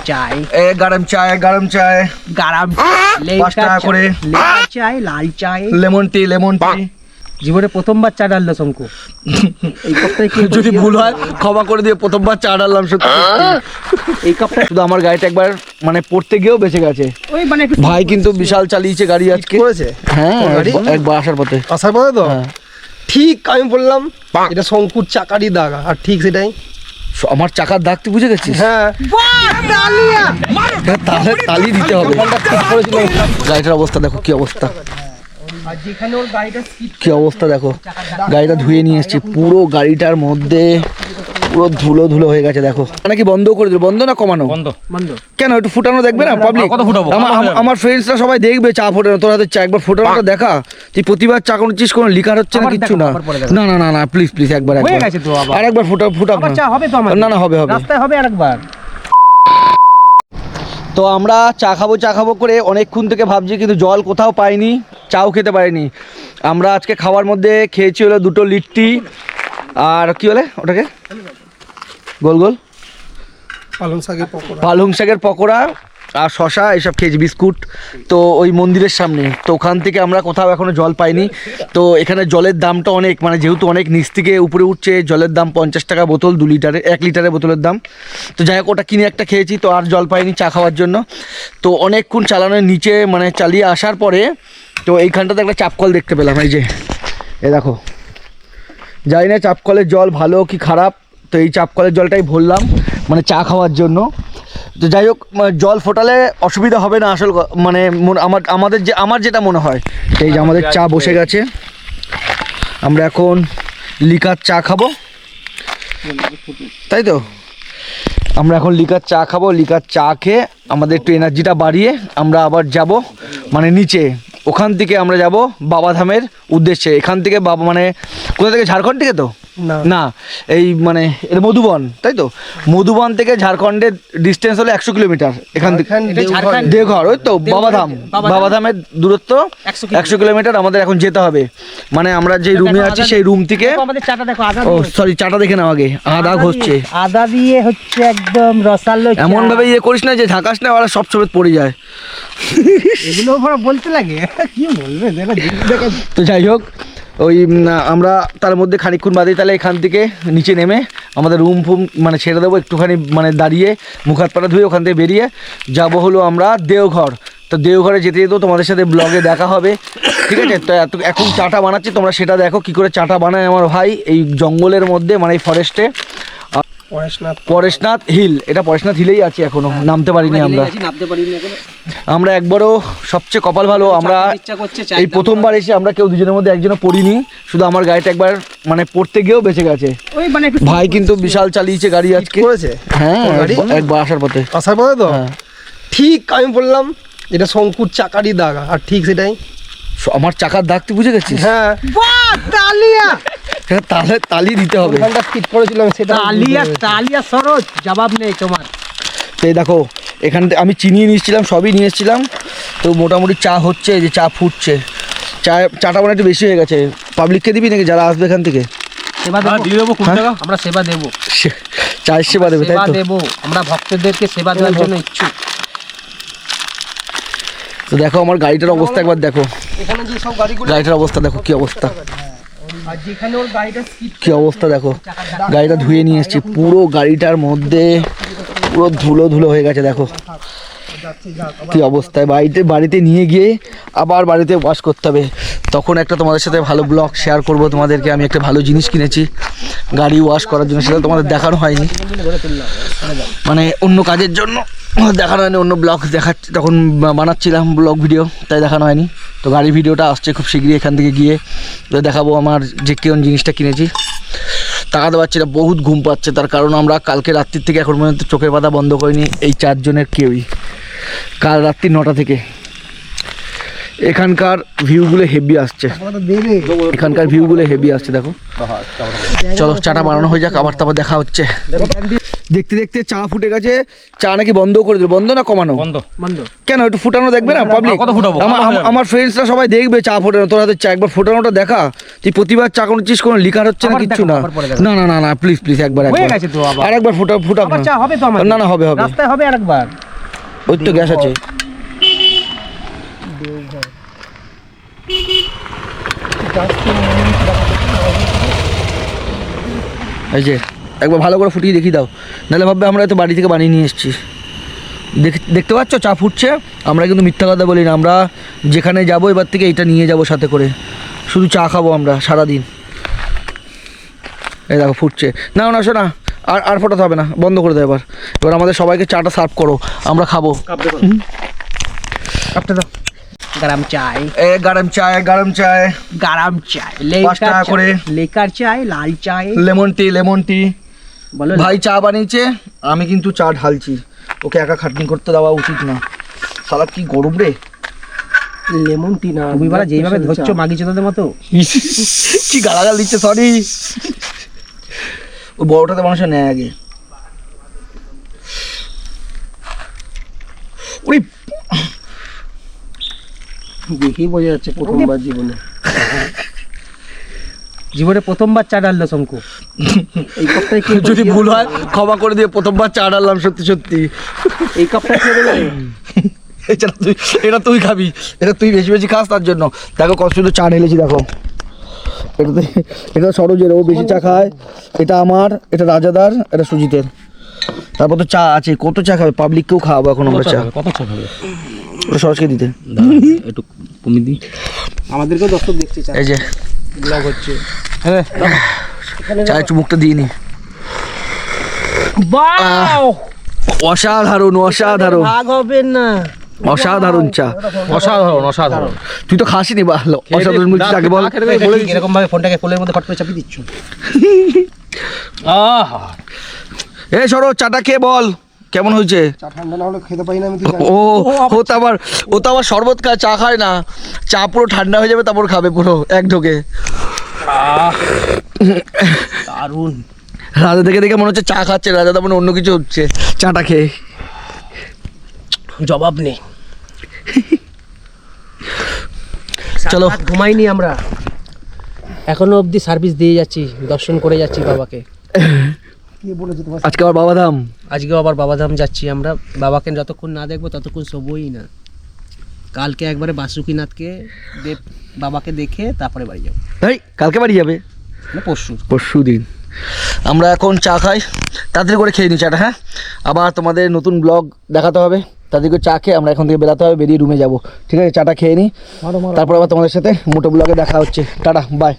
চাই গরম চায় গরম চায় গরম 5 টাকা করে চাই লাল চাই লেমন টি জীবনে প্রথমবার চা ডাললো শঙ্কু এই কাপটাই কি যদি ভুল হয় ক্ষমা করে দিয়ে প্রথমবার চা ডাললাম সত্যি এই কাপটা শুধু আমার গাড়িটা একবার মানে পড়তে গিয়েও বেঁচে গেছে ওই মানে ভাই কিন্তু বিশাল চালিয়েছে গাড়ি আজকে করেছে হ্যাঁ একবার আসার পথে তো হ্যাঁ। ঠিক আমি বললাম এটা শঙ্কুর চাকারই দাগ আর ঠিক সেটাই আমার চাকার দাগ তুই বুঝে গেছিস হ্যাঁ তাহলে তালি দিতে হবে গাড়িটার অবস্থা দেখো কি অবস্থা আর যেখানে ওর গাড়িটা স্কিড কি অবস্থা দেখো গাড়িটা ধুয়ে নিয়ে এসেছি পুরো গাড়িটার মধ্যে পুরো ধুলো ধুলো হয়ে গেছে দেখো নাকি বন্ধ করে দিল বন্ধ না কমানো বন্ধ কেন একটু ফুটানো দেখবে না পাবলিক আমার ফ্রেন্ডসরা সবাই দেখবে চা ফোটানো তোর হাতে চা একবার ফোটানোটা দেখা তুই প্রতিবার চা করছিস কোনো লিকার হচ্ছে না কিচ্ছু না না না না না প্লিজ প্লিজ একবার হয়ে গেছে তো আবার আরেকবার ফুটা আবার চা হবে তো আমার না না হবে রাস্তায় হবে আরেকবার তো আমরা চা খাবো করে অনেকক্ষণ থেকে ভাবছি কিন্তু জল কোথাও পাইনি চাও খেতে পারিনি আমরা আজকে খাওয়ার মধ্যে খেয়েছি হলো 2 লিট্টি আর কি বলে ওটাকে গোল গোল পালং শাকের পকোড়া আর শশা এসব খেয়েছি বিস্কুট তো ওই মন্দিরের সামনে তো ওখান থেকে আমরা কোথাও এখনো জল পাইনি তো এখানে জলের দামটা অনেক মানে যেহেতু অনেক নিচ থেকে উপরে উঠছে জলের দাম 50 টাকা বোতল 2 লিটারের 1 লিটারের বোতলের দাম তো যাই হোক ওটা কিনে একটা খেয়েছি তো আর জল পাইনি চা খাওয়ার জন্য তো অনেকক্ষণ চালানোর নিচে মানে চালিয়ে আসার পরে তো এইখানটাতে একটা চাপকল দেখতে পেলাম এই যে এ দেখো জানি না চাপকলের জল ভালো কি খারাপ তো এই চাপকলের জলটাই ভরলাম মানে চা খাওয়ার জন্য তো যাই হোক জল ফোটালে অসুবিধা হবে না আসল মানে আমার যেটা মনে হয় এই যে আমাদের চা বসে গেছে আমরা এখন লিকার চা খাবো তাই তো আমরা এখন লিকার চা খাবো লিকার চা খেয়ে আমাদের একটু এনার্জিটা বাড়িয়ে আমরা আবার যাব মানে নিচে ওখান থেকে আমরা যাব বাবাধামের উদ্দেশ্যে এখান থেকে বাবা মানে কোথা থেকে ঝাড়খণ্ড থেকে তো না এই মানে এর মধুবন তাই তো মধুবন থেকে ঝাড়খণ্ডের ডিস্টেন্স হলো 100 কিলোমিটার এখান থেকে দেওঘর ওই তো বাবাধামের দূরত্ব 100 কিলোমিটার আমাদের এখন যেতে হবে মানে আমরা যে রুমে আছি সেই রুম থেকে ও সরি চাটা দেখে নাও আগে আদা ঘষছে আদা দিয়ে হচ্ছে একদম রসালো এমন ভাবে ইয়ে করিস না যে ঝাঁকাস না ওরা সব সমেত পড়ে যায় এগুলো বলতে লাগে কি বলবে তো যাই হোক ওই আমরা তার মধ্যে খানিকক্ষণ বাদে তাহলে এখান থেকে নিচে নেমে আমাদের রুম ফুম মানে ছেড়ে দেবো একটুখানি মানে দাঁড়িয়ে মুখ হাত পাটা ধুয়ে ওখান থেকে বেরিয়ে যাব হলো আমরা দেওঘর তো দেওঘরে যেতে যেতেও তোমাদের সাথে ব্লগে দেখা হবে ঠিক আছে তো এখন চাটা বানাচ্ছি তোমরা সেটা দেখো কি করে চাটা বানায় আমার ভাই এই জঙ্গলের মধ্যে মানে এই ফরেস্টে পরেশনাথ হিল এটা পরেশনাথ হিলেই আছি এখনো নামতে পারিনি আমরা একবারও সবচেয়ে কপাল ভালো আমরা এই প্রথমবার এসে আমরা কেউ দুজনের মধ্যে একজনও পড়িনি শুধু আমার গাড়িটা একবার মানে পড়তে গিয়েও বেঁচে গেছে ভাই কিন্তু বিশাল চালিয়েছে গাড়ি আজকে হ্যাঁ একবার আসার পথে তো ঠিক আমি বললাম এটা শঙ্কুর চাকারই দাগ আর ঠিক সেটাই আমার চাকার দাগ তুই বুঝে গেছিস হ্যাঁ তাহলে তালি দিতে হবে তালিয়া সরোজ জবাব নেই তোমার এই দেখো এখান থেকে আমি চিনি নিয়ে এসেছিলাম সবই নিয়ে এসেছিলাম তো মোটামুটি চা হচ্ছে যে চা ফুটছে চাটা মানে একটু বেশি হয়ে গেছে পাবলিককে দিবি নাকি যারা আসবে এখান থেকে আমরা সেবা দেবো চায়ের সেবা দেবে তাই তো দেবো আমরা ভক্তদেরকে সেবা দেওয়ার জন্য ইচ্ছুক তো দেখো আমার গাড়িটার অবস্থা একবার দেখো গাড়িটার অবস্থা দেখো কি অবস্থা কি অবস্থা দেখো গাড়িটা ধুয়ে নিয়ে এসেছি পুরো গাড়িটার মধ্যে পুরো ধুলো ধুলো হয়ে গেছে দেখো কি অবস্থায় বাড়িতে নিয়ে গিয়ে আবার বাড়িতে ওয়াশ করতে হবে তখন একটা তোমাদের সাথে ভালো ব্লগ শেয়ার করব তোমাদেরকে আমি একটা ভালো জিনিস কিনেছি গাড়ি ওয়াশ করার জন্য সেটা তোমাদের দেখানো হয়নি মানে অন্য কাজের জন্য দেখানো হয়নি অন্য ব্লগ দেখাচ্ছি তখন বানাচ্ছিলাম ব্লগ ভিডিও তাই দেখানো হয়নি তো গাড়ি ভিডিওটা আসছে খুব শীঘ্রই এখান থেকে গিয়ে দেখাবো আমার যে কোন জিনিসটা কিনেছি তাকাতে পারছি না বহুত ঘুম পাচ্ছে তার কারণ আমরা কালকে রাত্রির থেকে এখন পর্যন্ত চোখের পাতা বন্ধ করিনি এই 4 জনের কেউই কাল রাত্রি 9টা থেকে এখানকার ভিউগুলো হেভি আসছে, এখানকার ভিউগুলো হেভি আসছে দেখো। চলো চাটা বানানো হয়ে যাক, আবার তারপর দেখা হচ্ছে। দেখতে দেখতে চা ফুটে গেছে, চা নাকি বন্ধ করে দেবে, বন্ধ না কমানো? বন্ধ। কেন একটু ফুটানো দেখবে না পাবলিক? আমার ফ্রেন্ডসরা সবাই দেখবে চা ফোটানো, তোর হাতে চা একবার ফোটানোটা দেখা। তুই প্রতিবার চা করছিস, কোনো লিকার হচ্ছে না, কিচ্ছু না। না না না না প্লিজ প্লিজ একবার হয়ে গেছে তো আবার। আরেকবার ফুটা আবার চা হবে তো আমাদের। না না হবে হবে, রাস্তায় হবে আরেকবার। ওই তো গ্যাস আছে। এই যে একবার ভালো করে ফুটিয়ে দেখিয়ে দাও, নাহলে ভাববে আমরা হয়তো বাড়ি থেকে বানিয়ে নিয়ে এসেছি। দেখতে পাচ্ছ চা ফুটছে, আমরা কিন্তু মিথ্যা কথা বলি না, আমরা যেখানে যাবো এবার থেকে এটা নিয়ে যাব সাথে করে, শুধু চা খাবো আমরা সারাদিন। এই দেখো ফুটছে, না না শোনা আর ফোটাতে হবে না, বন্ধ করে দাও এবার। এবার আমাদের সবাইকে চাটা সার্ভ করো, আমরা খাবো। কাপটা দাও। গরম চাই, গরম চায়, গরম চায়, গরম চাই, 5 টাকা করে। লেকার চাই, লাল চাই, লেমন টি। বলো ভাই চা বানিয়েছে, আমি কিন্তু চা ঢালছি, ওকে একা খাটনি করতে দেওয়া উচিত না। সালা কি গরম রে। লেমন টি না, তুমি বলা যেইভাবে ধরছো মাগি চোদাদের মতো। কি গালাগাল দিচ্ছে, সরি। ওই বড়টাতে মানুষের নেয় আগে। ওই দেখেই বোঝা যাচ্ছে প্রথমবার জীবনে প্রথমবার চা ডাললো শঙ্কু। এই কাপটাই কি যদি ভুল হয় ক্ষমা করে দিয়ে, প্রথমবার চা ডাললাম সত্যি সত্যি। এই কাপটা খেয়ে দেবে? এটা তুই খাবি, এটা তুই বেশি বেশি খাস তার জন্য। দেখো কত সুন্দর চা ঢেলেছি দেখো। এটা সরোজের, ও বেশি চা খায়। এটা আমার, এটা রাজাদার, এটা সুজিতের। তারপর তো চা আছে, কত চা খাবে, পাবলিককেও খাওয়াবো এখন আমরা চা। কত চা খাবে? ওটা সরোজকে দিতে একটু কমিয়ে দিই, আমাদেরকেও দর্শক দেখছে, এই যে ব্লগ হচ্ছে। হ্যাঁ চায়ের চুমুকটা দিয়ে নি। অসাধারণ অসাধারণ ভাগ হবে না, অসাধারণ চা, অসাধারণ। তুই তো খাসিনি, ভালো অসাধারণ বলছিস আগে বল। এরকম ভাবে ফোনটাকে কোলের মধ্যে ফট করে চাপিয়ে দিচ্ছ। এ সরো চাটা খেয়ে বল কেমন হয়েছে। চা ঠান্ডা না হলে খেতে পাই না আমি, তুই জানিস। ও তো আবার শরবত খায়, চা খায় না। চা পুরো ঠান্ডা হয়ে যাবে তারপর খাবে পুরো এক ঢোকে। দারুণ। রাজা দেখে দেখে মনে হচ্ছে চা খাচ্ছে, রাজা তো মনে অন্য কিছু হচ্ছে চাটা খেয়ে। জবাব নেই। চলো ঘুমাইনি আমরা, এখনো অবধি সার্ভিস দিয়ে যাচ্ছি, দর্শন করে যাচ্ছি বাবাকে। কি বলেছে তোমার? আজকে আবার বাবাধাম, আজকেও আবার বাবাধাম যাচ্ছি আমরা। বাবাকে যতক্ষণ না দেখবো ততক্ষণ শোবই না। কালকে একবারে বাসুকিনাথকে বাবাকে দেখে তারপরে বাড়ি যাবো। তাই কালকে বাড়ি যাবে? না, পরশু দিন। আমরা এখন চা খাই, তাড়াতাড়ি করে খেয়ে নিই চাটা। হ্যাঁ আবার তোমাদের নতুন ব্লগ দেখাতে হবে, তাড়াতাড়ি করে চা খেয়ে আমরা এখন থেকে বেরাতে হবে, বেরিয়ে রুমে যাবো। ঠিক আছে চাটা খেয়ে নিই, তারপর আবার তোমাদের সাথে মোটো ব্লগে দেখা হচ্ছে। Tata bye.